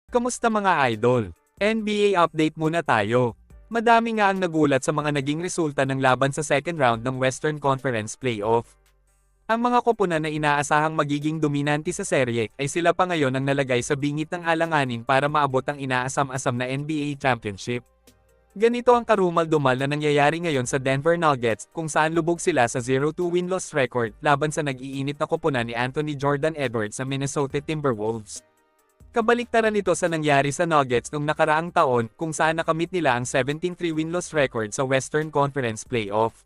Kamusta mga idol? NBA update muna tayo. Madami nga ang nagulat sa mga naging resulta ng laban sa second round ng Western Conference Playoff. Ang mga koponan na inaasahang magiging dominante sa serye ay sila pa ngayon ang nalagay sa bingit ng alanganin para maabot ang inaasam-asam na NBA Championship. Ganito ang karumal-dumal na nangyayari ngayon sa Denver Nuggets kung saan lubog sila sa 0-2 win-loss record laban sa nag-iinit na koponan ni Anthony Jordan Edwards sa Minnesota Timberwolves. Kabaliktaran nito sa nangyari sa Nuggets noong nakaraang taon kung saan nakamit nila ang 17-3 win-loss record sa Western Conference Playoff.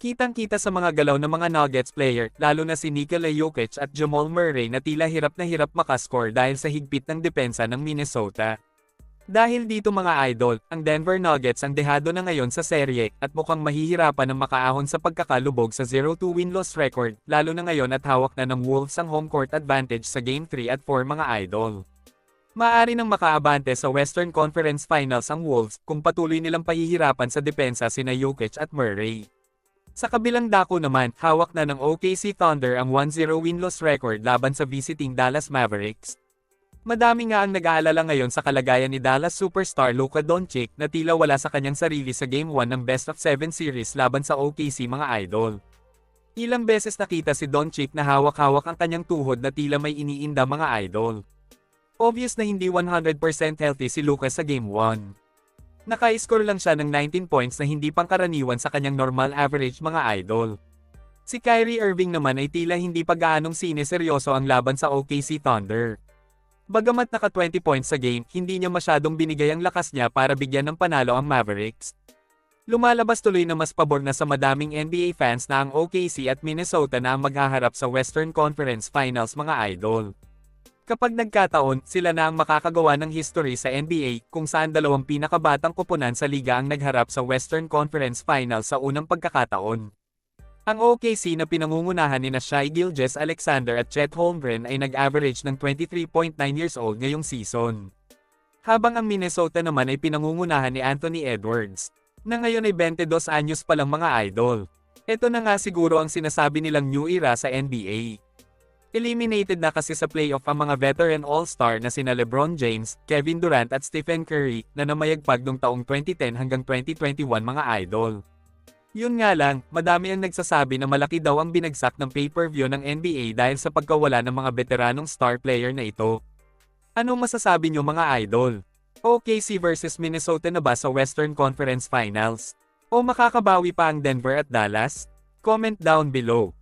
Kitang-kita sa mga galaw ng mga Nuggets player, lalo na si Nikola Jokic at Jamal Murray na tila hirap na hirap makascore dahil sa higpit ng depensa ng Minnesota. Dahil dito mga idol, ang Denver Nuggets ang dehado na ngayon sa serye at mukhang mahihirapan ng makaahon sa pagkakalubog sa 0-2 win-loss record, lalo na ngayon at hawak na ng Wolves ang home court advantage sa Game 3 at 4 mga idol. Maaari nang makaabante sa Western Conference Finals ang Wolves kung patuloy nilang pahihirapan sa depensa sina Jokic at Murray. Sa kabilang dako naman, hawak na ng OKC Thunder ang 1-0 win-loss record laban sa visiting Dallas Mavericks. Madami nga ang nag-aalala ngayon sa kalagayan ni Dallas superstar Luka Doncic na tila wala sa kanyang sarili sa Game 1 ng Best of 7 series laban sa OKC mga idol. Ilang beses nakita si Doncic na hawak-hawak ang kanyang tuhod na tila may iniinda mga idol. Obvious na hindi 100% healthy si Luka sa Game 1. Naka-score lang siya ng 19 points na hindi pangkaraniwan sa kanyang normal average mga idol. Si Kyrie Irving naman ay tila hindi pa gaanong sineseryoso ang laban sa OKC Thunder. Bagamat naka 20 points sa game, hindi niya masyadong binigay ang lakas niya para bigyan ng panalo ang Mavericks. Lumalabas tuloy na mas pabor na sa madaming NBA fans na ang OKC at Minnesota na ang maghaharap sa Western Conference Finals mga idol. Kapag nagkataon, sila na ang makakagawa ng history sa NBA kung saan dalawang pinakabatang koponan sa liga ang nagharap sa Western Conference Finals sa unang pagkakataon. Ang OKC na pinangungunahan ni Shai Gilgeous-Alexander at Chet Holmgren ay nag-average ng 23.9 years old ngayong season. Habang ang Minnesota naman ay pinangungunahan ni Anthony Edwards, na ngayon ay 22 anyos pa lang mga idol. Ito na nga siguro ang sinasabi nilang new era sa NBA. Eliminated na kasi sa playoff ang mga veteran all-star na sina LeBron James, Kevin Durant at Stephen Curry na namayagpag noong taong 2010 hanggang 2021 mga idol. Yun nga lang, madami ang nagsasabi na malaki daw ang binagsak ng pay-per-view ng NBA dahil sa pagkawala ng mga veteranong star player na ito. Anong masasabi nyo mga idol? OKC versus Minnesota na ba sa Western Conference Finals? O makakabawi pa ang Denver at Dallas? Comment down below.